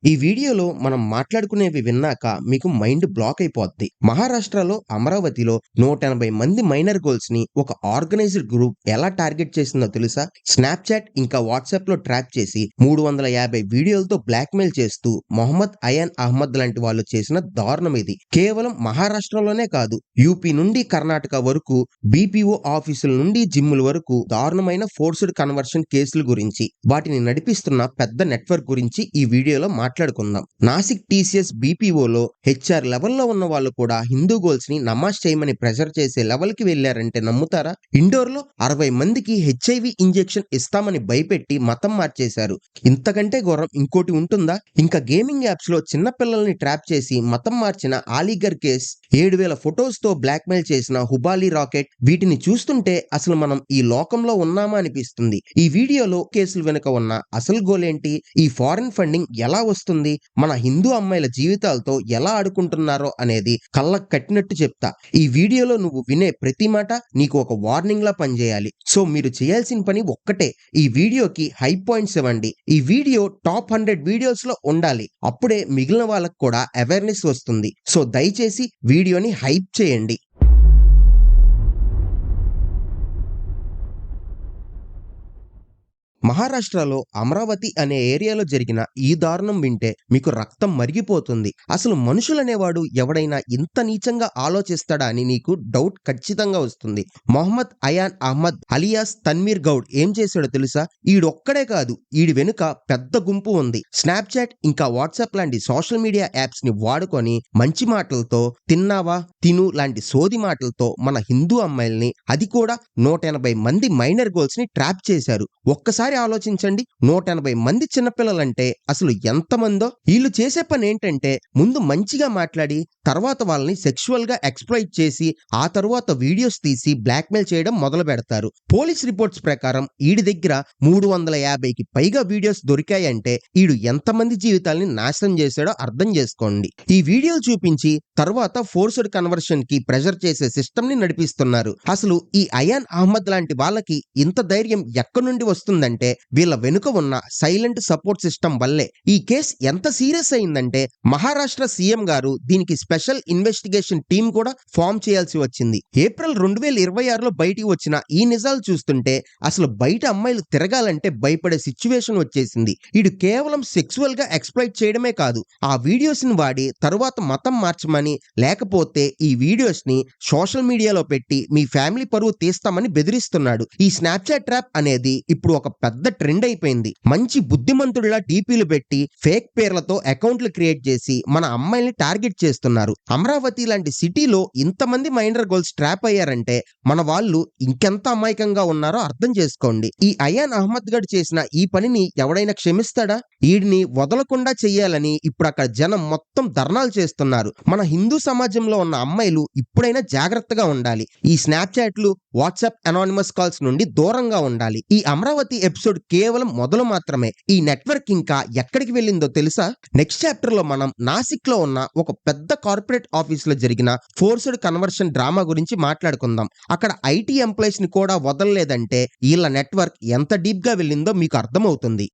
ఈ వీడియోలో మనం మాట్లాడుకునేవి విన్నాక మీకు మైండ్ బ్లాక్ అయిపోద్ది. మహారాష్ట్రలో అమరావతిలో 180 మంది మైనర్ గర్ల్స్ ని ఒక ఆర్గనైజ్డ్ గ్రూప్ ఎలా టార్గెట్ చేసిందో తెలుసా? స్నాప్చాట్ ఇంకా వాట్సాప్ లో ట్రాప్ చేసి 350 వీడియోలతో బ్లాక్మెయిల్ చేస్తూ మొహమ్మద్ అయాన్ అహ్మద్ లాంటి వాళ్ళు చేసిన దారుణం ఇది. కేవలం మహారాష్ట్రలోనే కాదు, యూపీ నుండి కర్ణాటక వరకు, బీపీఓ ఆఫీసుల నుండి జిమ్ముల వరకు దారుణమైన ఫోర్స్డ్ కన్వర్షన్ కేసుల గురించి, వాటిని నడిపిస్తున్న పెద్ద నెట్వర్క్ గురించి ఈ వీడియోలో మాట్లాడుకుందాం. నాసిక్ టీసీఎస్ బీపీఓలో హెచ్ఆర్ లెవెల్లో ఉన్న వాళ్ళు కూడా హిందూ గర్ల్స్ ని నమాజ్ చేయమని ప్రెషర్ చేసే లెవెల్ కి వెళ్లారంటే నమ్ముతారా? ఇండోర్ లో 60 మందికి హెచ్ఐవి ఇంజెక్షన్ ఇస్తామని భయపెట్టి మతం మార్చేశారు. ఇంతకంటే ఘోరం ఇంకోటి ఉంటుందా? ఇంకా గేమింగ్ యాప్స్ లో చిన్న పిల్లల్ని ట్రాప్ చేసి మతం మార్చిన ఆలీగర్ కేస్, 7,000 ఫొటోస్ తో బ్లాక్మెయిల్ చేసిన హుబాలీ రాకెట్, వీటిని చూస్తుంటే అసలు మనం ఈ లోకంలో ఉన్నామా అనిపిస్తుంది. ఈ వీడియోలో కేసులు వెనుక ఉన్న అసలు గోల్ ఏంటి, ఈ ఫారెన్ ఫండింగ్ ఎలా వస్తుంది, మన హిందూ అమ్మాయిల జీవితాలతో ఎలా ఆడుకుంటున్నారో అనేది కళ్ళకు కట్టినట్టు చెప్తా. ఈ వీడియోలో నువ్వు వినే ప్రతి మాట నీకు ఒక వార్నింగ్ లా పనిచేయాలి. సో మీరు చేయాల్సిన పని ఒక్కటే, ఈ వీడియోకి హై పాయింట్స్ ఇవ్వండి. ఈ వీడియో టాప్ 100 వీడియోస్ లో ఉండాలి. అప్పుడే మిగిలిన వాళ్ళకు కూడా అవేర్నెస్ వస్తుంది. సో దయచేసి వీడియోని హైప్ చేయండి. మహారాష్ట్రలో అమరావతి అనే ఏరియాలో జరిగిన ఈ దారుణం వింటే మీకు రక్తం మరిగిపోతుంది. అసలు మనుషులనేవాడు ఎవడైనా ఇంత నీచంగా ఆలోచిస్తాడా అని నీకు డౌట్ ఖచ్చితంగా వస్తుంది. మొహమ్మద్ అయాన్ అహ్మద్ అలియాస్ తన్వీర్ గౌడ్ ఏం చేశాడో తెలుసా? ఈడొక్కడే కాదు, ఈడి వెనుక పెద్ద గుంపు ఉంది. స్నాప్చాట్ ఇంకా వాట్సాప్ లాంటి సోషల్ మీడియా యాప్స్ ని వాడుకొని మంచి మాటలతో, తిన్నావా తిను లాంటి సోది మాటలతో మన హిందూ అమ్మాయిల్ని, అది కూడా 180 మంది మైనర్ గర్ల్స్ ని ట్రాప్ చేశారు. ఒక్కసారి ఆలోచించండి, 180 మంది చిన్నపిల్లలంటే అసలు ఎంతమందో. వీళ్ళు చేసే పని ఏంటంటే ముందు మంచిగా మాట్లాడి తర్వాత వాళ్ళని సెక్షువల్ గా ఎక్స్‌ప్లాయిట్ చేసి ఆ తర్వాత వీడియోస్ తీసి బ్లాక్మెయిల్ చేయడం మొదలు పెడతారు. పోలీస్ రిపోర్ట్స్ ప్రకారం ఈడి దగ్గర 350కి పైగా వీడియోస్ దొరికాయంటే ఈడు ఎంతమంది జీవితాల్ని నాశనం చేశాడో అర్థం చేసుకోండి. ఈ వీడియోలు చూపించి తర్వాత ఫోర్స్డ్ కన్వర్షన్ కి ప్రెషర్ చేసే సిస్టమ్ ని నడిపిస్తున్నారు. అసలు ఈ అయాన్ అహ్మద్ లాంటి వాళ్ళకి ఇంత ధైర్యం ఎక్కడి నుండి వస్తుందంటే వీళ్ళ వెనుక ఉన్న సైలెంట్ సపోర్ట్ సిస్టమ్ వల్లే. ఈ కేసు ఎంత సీరియస్ అయిందంటే మహారాష్ట్ర సీఎం గారు దీనికి స్పెషల్ ఇన్వెస్టిగేషన్ టీం కూడా ఫామ్ చేయాల్సి వచ్చింది. ఏప్రిల్ 2026లో బయటికి వచ్చిన ఈ నిజాలు చూస్తుంటే అసలు బయట అమ్మాయిలు తిరగాలంటే భయపడే సిచ్యువేషన్ వచ్చేసింది. వీడు కేవలం సెక్సువల్ గా ఎక్స్‌ప్లాయిట్ చేయడమే కాదు, ఆ వీడియోస్ ని వాడి తరువాత మతం మార్చమని, లేకపోతే ఈ వీడియోస్ ని సోషల్ మీడియాలో పెట్టి మీ ఫ్యామిలీ పరువు తీస్తామని బెదిరిస్తున్నాడు. ఈ స్నాప్చాట్ ట్రాప్ అనేది ఇప్పుడు ఒక పెద్ద ట్రెండ్ అయిపోయింది. మంచి బుద్ధిమంతుడిలా డీపీలు పెట్టి ఫేక్ పేర్లతో అకౌంట్లు క్రియేట్ చేసి మన అమ్మాయిల్ని టార్గెట్ చేస్తున్నారు. అమరావతి లాంటి సిటీలో ఇంతమంది మైనర్ గర్ల్స్ ట్రాప్ అయ్యారంటే మన వాళ్ళు ఇంకెంత అమాయకంగా ఉన్నారో అర్థం చేసుకోండి. ఈ అయాన్ అహ్మద్ గడ్ చేసిన ఈ పనిని ఎవడైనా క్షమిస్తాడా? వీడిని వదలకుండా చెయ్యాలని ఇప్పుడు అక్కడ జనం మొత్తం ధర్నాలు చేస్తున్నారు. మన హిందూ సమాజంలో ఉన్న అమ్మాయిలు ఇప్పుడైనా జాగ్రత్తగా ఉండాలి. ఈ స్నాప్చాట్లు, వాట్సాప్ అనానిమస్ కాల్స్ నుండి దూరంగా ఉండాలి. ఈ అమరావతి ఎపిసోడ్ కేవలం మొదలు మాత్రమే. ఈ నెట్వర్క్ ఇంకా ఎక్కడికి వెళ్ళిందో తెలుసా? నెక్స్ట్ చాప్టర్ లో మనం నాసిక్ లో ఉన్న ఒక పెద్ద కార్పొరేట్ ఆఫీస్ లో జరిగిన ఫోర్స్డ్ కన్వర్షన్ డ్రామా గురించి మాట్లాడుకుందాం. అక్కడ ఐటీ ఎంప్లాయీస్ ని కూడా వదలలేదంటే వీళ్ళ నెట్వర్క్ ఎంత డీప్ గా వెళ్ళిందో మీకు అర్థమవుతుంది.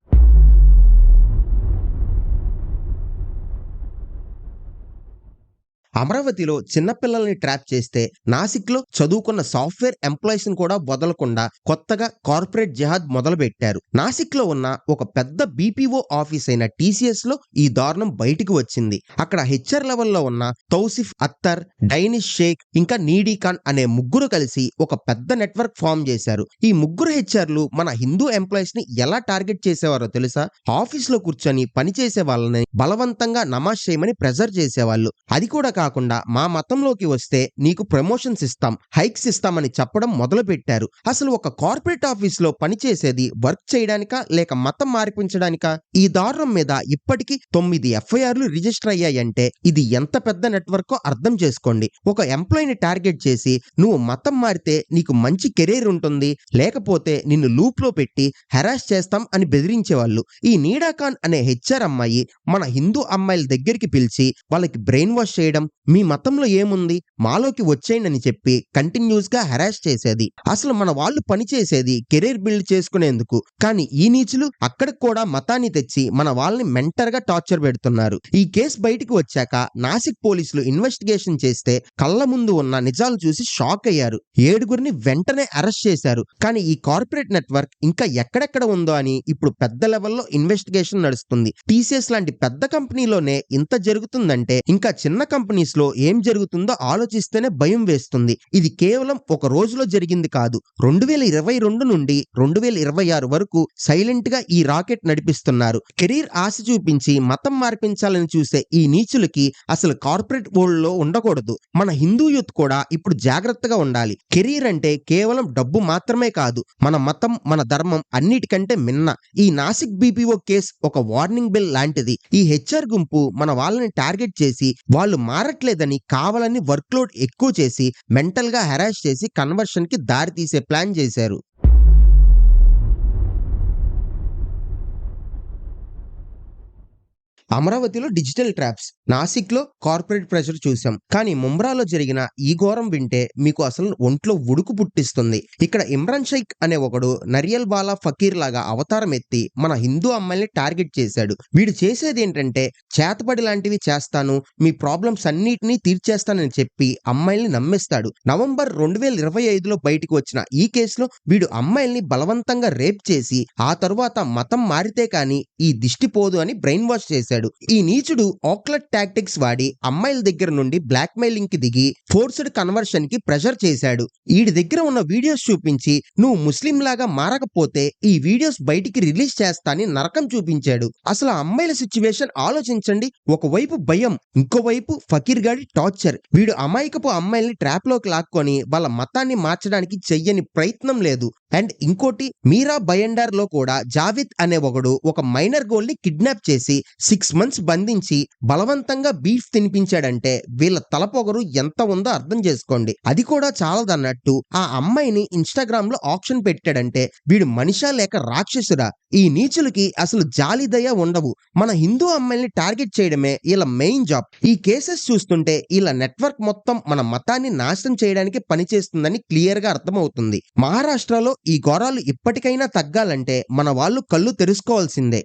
అమరావతిలో చిన్నపిల్లల్ని ట్రాప్ చేస్తే నాసిక్ లో చదువుకున్న సాఫ్ట్వేర్ ఎంప్లాయీస్ ని కూడా వదలకుండా కొత్తగా కార్పొరేట్ జిహాద్ మొదలు పెట్టారు. నాసిక్ లో ఉన్న ఒక పెద్ద బీపీఓ ఆఫీస్ అయిన టీసీఎస్ లో ఈ దారుణం బయటికి వచ్చింది. అక్కడ హెచ్ఆర్ లెవెల్లో ఉన్న తౌసిఫ్ అత్తర్, డైనిష్ షేక్ ఇంకా నీడీ ఖాన్ అనే ముగ్గురు కలిసి ఒక పెద్ద నెట్వర్క్ ఫామ్ చేశారు. ఈ ముగ్గురు హెచ్ఆర్లు మన హిందూ ఎంప్లాయీస్ ని ఎలా టార్గెట్ చేసేవారో తెలుసా? ఆఫీస్ లో కూర్చొని పనిచేసే వాళ్ళని బలవంతంగా నమాజ్ చేయమని ప్రెజర్ చేసేవాళ్ళు. అది కూడా కాకుండా మా మతంలోకి వస్తే నీకు ప్రమోషన్స్ ఇస్తాం, హైక్స్ ఇస్తామని చెప్పడం మొదలు పెట్టారు. అసలు ఒక కార్పొరేట్ ఆఫీస్ లో పనిచేసేది వర్క్ చేయడానికా లేక మతం మార్పించడానికా? ఈ దారుణం మీద ఇప్పటికీ 9 ఎఫ్ఐఆర్లు రిజిస్టర్ అయ్యాయంటే ఇది ఎంత పెద్ద నెట్వర్కో అర్థం చేసుకోండి. ఒక ఎంప్లాయీని టార్గెట్ చేసి నువ్వు మతం మారితే నీకు మంచి కెరీర్ ఉంటుంది, లేకపోతే నిన్ను లూప్ లో పెట్టి హెరాస్ చేస్తాం అని బెదిరించేవాళ్ళు. ఈ నీడా ఖాన్ అనే హెచ్ఆర్ అమ్మాయి మన హిందూ అమ్మాయిల దగ్గరికి పిలిచి వాళ్ళకి బ్రెయిన్ వాష్ చేయడం, మీ మతంలో ఏముంది, మాలోకి వచ్చేయండి అని చెప్పి కంటిన్యూస్‌గా హెరాస్ చేసేది. అసలు మన వాళ్ళు పని చేసేది కెరీర్ బిల్డ్ చేసుకునేందుకు. కానీ ఈ నీచులు అక్కడికి కూడా మతాన్ని తెచ్చి మన వాళ్ళని మెంటర్‌గా టార్చర్ పెడుతున్నారు. ఈ కేసు బయటికి వచ్చాక నాసిక్ పోలీసులు ఇన్వెస్టిగేషన్ చేస్తే కళ్ళ ముందు ఉన్న నిజాలు చూసి షాక్ అయ్యారు. 7గురిని వెంటనే అరెస్ట్ చేశారు. కానీ ఈ కార్పొరేట్ నెట్వర్క్ ఇంకా ఎక్కడెక్కడ ఉందో అని ఇప్పుడు పెద్ద లెవెల్‌లో ఇన్వెస్టిగేషన్ నడుస్తుంది. టీసీఎస్ లాంటి పెద్ద కంపెనీలోనే ఇంత జరుగుతుందంటే ఇంకా చిన్న కంపెనీస్‌లో ఏం జరుగుతుందో ఆలోచిస్తేనే భయం వేస్తుంది. ఇది కేవలం ఒక రోజులో జరిగింది కాదు. 2022 నుండి 2026 వరకు సైలెంట్‌గా ఈ రాకెట్ నడిపిస్తున్నారు. కెరీర్ ఆశ చూపించి మతం మార్పించాలని చూసే ఈ నీచులకి అసలు కార్పొరేట్ వరల్డ్‌లో ఉండకూడదు. మన హిందూ యూత్ కూడా ఇప్పుడు జాగ్రత్తగా ఉండాలి. కెరీర్ అంటే కేవలం డబ్బు మాత్రమే కాదు. మన మతం, మన ధర్మం అన్నిటికంటే మిన్న. ఈ నాసిక్ బీపీఓ కేస్ ఒక వార్నింగ్ బెల్ లాంటిది. ఈ హెచ్ఆర్ గుంపు మన వాళ్ళని టార్గెట్ చేసి వాళ్ళు మారట్లేదని కావాలని వర్క్‌లోడ్ ఎక్కువ చేసి మెంటల్‌గా హెరాస్ చేసి కన్వర్షన్‌కి దారి తీసే ప్లాన్ చేశారు. అమరావతిలో డిజిటల్ ట్రాప్స్, నాసిక్‌లో కార్పొరేట్ ప్రెషర్ చూసాం. కానీ ముంబ్రాలో జరిగిన ఈ ఘోరం వింటే మీకు అసలు ఒంట్లో ఉడుకు పుట్టిస్తుంది. ఇక్కడ ఇమ్రాన్ షైక్ అనే ఒకడు నరియల్ వాలా ఫకీర్ లాగా అవతారం ఎత్తి మన హిందూ అమ్మాయిల్ని టార్గెట్ చేశాడు. వీడు చేసేది ఏంటంటే చేతబడి లాంటివి చేస్తాను, మీ ప్రాబ్లమ్స్ అన్నిటినీ తీర్చేస్తానని చెప్పి అమ్మాయిల్ని నమ్మేస్తాడు. నవంబర్ 2025లో బయటికి వచ్చిన ఈ కేసులో వీడు అమ్మాయిల్ని బలవంతంగా రేప్ చేసి ఆ తరువాత మతం మారితే కానీ ఈ దిష్టి పోదు అని బ్రెయిన్ వాష్ చేశాడు. ఈ నీచుడు ఆక్లెట్ టాక్టిక్స్ వాడి అమ్మాయిల దగ్గర నుండి బ్లాక్ మెయిలింగ్ కి దిగి ఫోర్స్డ్ కన్వర్షన్ కి ప్రెషర్ చేశాడు. వీడి దగ్గర ఉన్న వీడియోస్ చూపించి నువ్వు ముస్లిం లాగా మారకపోతే ఈ వీడియోస్ బయటికి రిలీజ్ చేస్తాని నరకం చూపించాడు. అసలు ఆ అమ్మాయిల సిచ్యువేషన్ ఆలోచించండి. ఒకవైపు భయం, ఇంకోవైపు ఫకీర్ గాడి టార్చర్. వీడు అమాయకపు అమ్మాయిల్ని ట్రాప్ లోకి లాక్కొని వాళ్ళ మతాన్ని మార్చడానికి చెయ్యని ప్రయత్నం లేదు. అండ్ ఇంకోటి, మీరా బయండార్ లో కూడా జావేద్ అనే ఒకడు ఒక మైనర్ గర్ల్ ని కిడ్నాప్ చేసి 6 months బంధించి బలవంతంగా బీఫ్ తినిపించాడంటే వీళ్ళ తలపొగరు ఎంత ఉందో అర్థం చేసుకోండి. అది కూడా చాలదన్నట్టు ఆ అమ్మాయిని ఇన్‌స్టాగ్రామ్ లో ఆక్షన్ పెట్టాడంటే వీడు మనిషా లేక రాక్షసుడా? ఈ నీచులకి అసలు జాలి దయ ఉండవు. మన హిందూ అమ్మాయిల్ని టార్గెట్ చేయడమే వీళ్ళ మెయిన్ జాబ్. ఈ కేసెస్ చూస్తుంటే వీళ్ళ నెట్వర్క్ మొత్తం మన మతాన్ని నాశనం చేయడానికి పనిచేస్తుందని క్లియర్ గా అర్థమవుతుంది. మహారాష్ట్రలో ఈ ఘోరాలు ఇప్పటికైనా తగ్గాలంటే మన వాళ్ళు కళ్ళు తెరుచుకోవాల్సిందే.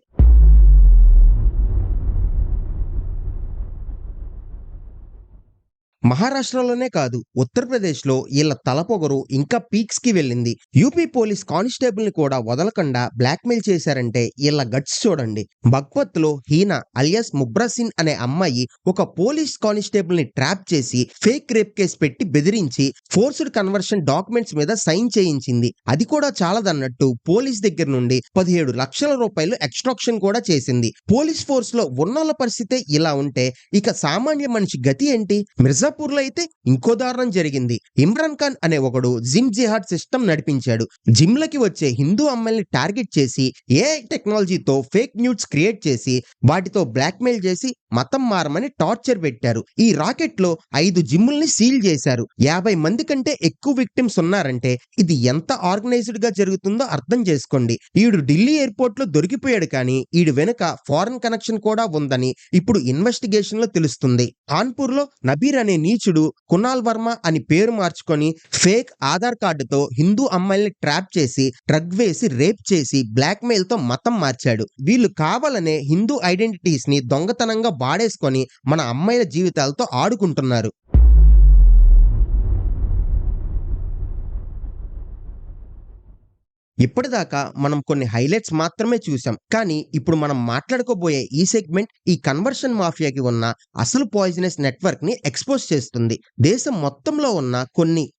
మహారాష్ట్రలోనే కాదు, ఉత్తరప్రదేశ్‌లో ఈళ్ళ తలపొగరు ఇంకా పీక్స్‌కి వెళ్ళింది. యూపీ పోలీస్ కానిస్టేబుల్‌ని కూడా వదలకుండా బ్లాక్‌మెయిల్ చేశారంటే ఈళ్ళ గట్స్ చూడండి. బగ్పత్‌లో హీనా అలియాస్ ముబ్రాసిన్ అనే అమ్మాయి ఒక పోలీస్ కానిస్టేబుల్‌ని ట్రాప్ చేసి ఫేక్ రేప్ కేసు పెట్టి బెదిరించి ఫోర్స్డ్ కన్వర్షన్ డాక్యుమెంట్స్ మీద సైన్ చేయించింది. అది కూడా చాలదన్నట్టు పోలీస్ దగ్గర నుండి 17 లక్షల రూపాయలు ఎక్స్‌టార్షన్ కూడా చేసింది. పోలీస్ ఫోర్స్‌లో ఉన్నోళ్ళ పరిస్థితే ఇలా ఉంటే ఇక సామాన్య మనిషి గతి ఏంటి? మిర్జాపూర్‌లో అయితే ఇంకో దారుణం జరిగింది. ఇమ్రాన్ ఖాన్ అనే ఒకడు జిమ్ జిహాద్ సిస్టమ్ నడిపించాడు. జిమ్‌లకి వచ్చే హిందూ అమ్మాయిల్ని టార్గెట్ చేసి ఏఐ టెక్నాలజీతో ఫేక్ న్యూస్ క్రియేట్ చేసి వాటితో బ్లాక్‌మెయిల్ చేసి మతం మారమని టార్చర్ పెట్టారు. ఈ రాకెట్‌లో 5 జిమ్‌ల్ని సీల్ చేశారు. 50 మంది కంటే ఎక్కువ విక్టిమ్స్ ఉన్నారంటే ఇది ఎంత ఆర్గనైజ్డ్ గా జరుగుతుందో అర్థం చేసుకోండి. ఈడు ఢిల్లీ ఎయిర్‌పోర్ట్‌లో దొరికిపోయాడు కానీ ఈడు వెనుక ఫారెన్ కనెక్షన్ కూడా ఉందని ఇప్పుడు ఇన్వెస్టిగేషన్ లో తెలుస్తుంది. కాన్పూర్‌లో నబీర్ అనే నీచుడు కునాల్ వర్మ అని పేరు మార్చుకొని ఫేక్ ఆధార్ కార్డుతో హిందూ అమ్మాయిల్ని ట్రాప్ చేసి డ్రగ్ వేసి రేప్ చేసి బ్లాక్ మెయిల్ తో మతం మార్చాడు. వీళ్ళు కావాలనే హిందూ ఐడెంటిటీస్ ని దొంగతనంగా వాడేసుకొని మన అమ్మాయిల జీవితాలతో ఆడుకుంటున్నారు. ఇప్పటిదాకా మనం కొన్ని హైలైట్స్ మాత్రమే చూసాం. కానీ ఇప్పుడు మనం మాట్లాడుకోబోయే ఈ సెగ్మెంట్ ఈ కన్వర్షన్ మాఫియాకి ఉన్న అసలు పాయిజనస్ నెట్వర్క్ ని ఎక్స్పోజ్ చేస్తుంది. దేశం మొత్తంలో ఉన్న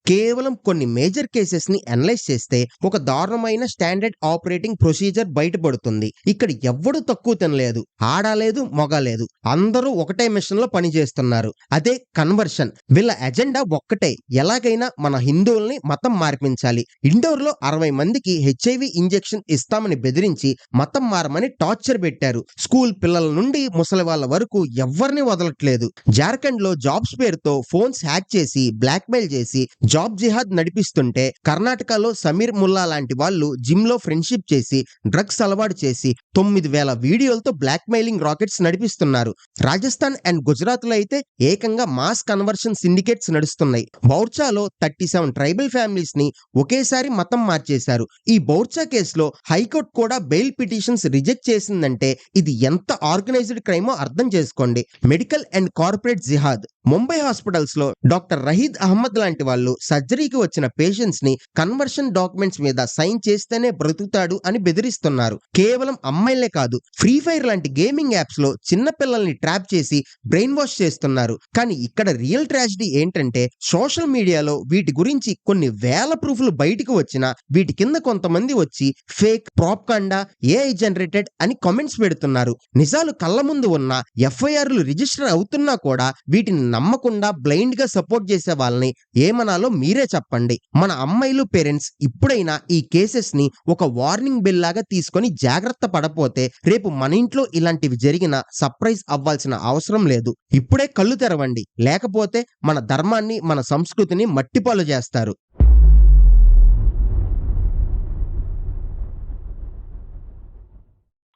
కేవలం కొన్ని మేజర్ కేసెస్ ని అనలైజ్ చేస్తే ఒక దారుణమైన స్టాండర్డ్ ఆపరేటింగ్ ప్రొసీజర్ బయటపడుతుంది. ఇక్కడ ఎవ్వడూ తక్కువ తినలేదు, ఆడలేదు, మొగలేదు, అందరూ ఒకటే మిషన్ లో పనిచేస్తున్నారు. అదే కన్వర్షన్. వీళ్ళ ఎజెండా ఒక్కటే, ఎలాగైనా మన హిందువుల్ని మతం మార్పించాలి. ఇండోర్ లో 60 మందికి హెచ్ఐవి ఇంజెక్షన్ ఇస్తామని బెదిరించి మతం మారమని టార్చర్ పెట్టారు. స్కూల్ పిల్లల నుండి ముసలి వాళ్ళ వరకు ఎవ్వరిని వదలట్లేదు. జార్ఖండ్ లో జాబ్స్ పేరుతో ఫోన్స్ హ్యాక్ చేసి బ్లాక్మెయిల్ చేసి జాబ్ జిహాద్ నడిపిస్తుంటే, కర్ణాటకలో సమీర్ ముల్లా లాంటి వాళ్ళు జిమ్ లో ఫ్రెండ్షిప్ చేసి డ్రగ్స్ అలవాటు చేసి 9,000 వీడియోలతో బ్లాక్మెయిలింగ్ రాకెట్స్ నడిపిస్తున్నారు. రాజస్థాన్ అండ్ గుజరాత్ లో అయితే ఏకంగా మాస్ కన్వర్షన్ సిండికేట్స్ నడుస్తున్నాయి. బౌర్చాలో 37 ట్రైబల్ ఫ్యామిలీస్ ని ఒకేసారి మతం మార్చేశారు. ఈ బౌర్చా కేసులో హైకోర్టు కూడా బెయిల్ పిటిషన్స్ రిజెక్ట్ చేసిందంటే ఇది ఎంత ఆర్గనైజ్డ్ క్రైమో అర్థం చేసుకోండి. Medical and corporate jihad. Mumbai hospitals లో డాక్టర్ రహీద్ అహ్మద్ లాంటి వాళ్ళు సర్జరీకి వచ్చిన పేషెంట్స్ ని కన్వర్షన్ డాక్యుమెంట్స్ మీద సైన్ చేస్తేనే బ్రతుకుతాడు అని బెదిరిస్తున్నారు. కేవలం అమ్మాయిలే కాదు, ఫ్రీ ఫైర్ లాంటి గేమింగ్ యాప్స్ లో చిన్న పిల్లల్ని ట్రాప్ చేసి బ్రెయిన్ వాష్ చేస్తున్నారు. కానీ ఇక్కడ రియల్ ట్రాజడీ ఏంటంటే, సోషల్ మీడియాలో వీటి గురించి కొన్ని వేల ప్రూఫ్లు బయటికి వచ్చినా వీటి కింద కొంతమంది వచ్చి ఫేక్, ప్రాపగాండా, ఏఐ జనరేటెడ్ అని కామెంట్స్ పెడుతున్నారు. నిజాలు కళ్ళ ముందు ఉన్న ఎఫ్ఐఆర్లు రిజిస్టర్ అవుతున్నా కూడా వీటిని నమ్మకుండా బ్లైండ్ గా సపోర్ట్ చేసే వాళ్ళని ఏమనాలో మీరే చెప్పండి. మన అమ్మాయిలు పేరెంట్స్ ఇప్పుడైనా ఈ కేసెస్ ని ఒక వార్నింగ్ బెల్ లాగా తీసుకొని జాగ్రత్త పడపోతే రేపు మన ఇంట్లో ఇలాంటివి జరిగినా సర్ప్రైజ్ అవ్వాల్సిన అవసరం లేదు. ఇప్పుడే కళ్ళు తెరవండి, లేకపోతే మన ధర్మాన్ని, మన సంస్కృతిని మట్టిపాలు చేస్తారు.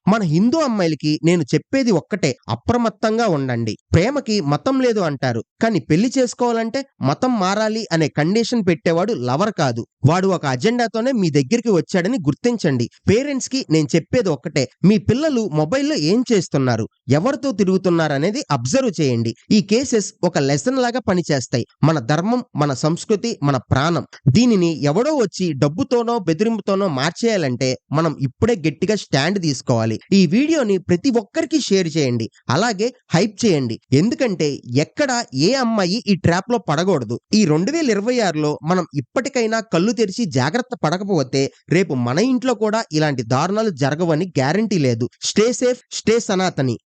మన హిందూ అమ్మాయిలకి నేను చెప్పేది ఒక్కటే, అప్రమత్తంగా ఉండండి. ప్రేమకి మతం లేదు అంటారు, కానీ పెళ్లి చేసుకోవాలంటే మతం మారాలి అనే కండిషన్ పెట్టేవాడు లవర్ కాదు, వాడు ఒక అజెండాతోనే మీ దగ్గరికి వచ్చాడని గుర్తించండి. పేరెంట్స్ కి నేను చెప్పేది ఒక్కటే, మీ పిల్లలు మొబైల్లో ఏం చేస్తున్నారు, ఎవరితో తిరుగుతున్నారు అనేది అబ్జర్వ్ చేయండి. ఈ కేసెస్ ఒక లెసన్ లాగా పనిచేస్తాయి. మన ధర్మం, మన సంస్కృతి, మన ప్రాణం. దీనిని ఎవడో వచ్చి డబ్బుతోనో బెదిరింపుతోనో మార్చేయాలంటే మనం ఇప్పుడే గట్టిగా స్టాండ్ తీసుకోవాలి. ఈ వీడియోని ప్రతి ఒక్కరికి షేర్ చేయండి, అలాగే హైప్ చేయండి. ఎందుకంటే ఎక్కడ ఏ అమ్మాయి ఈ ట్రాప్ లో పడకూడదు. ఈ 2026లో మనం ఇప్పటికైనా కళ్ళు తెరిచి జాగ్రత్త పడకపోతే రేపు మన ఇంట్లో కూడా ఇలాంటి దారుణాలు జరగవని గ్యారంటీ లేదు. Stay safe, stay Sanatani.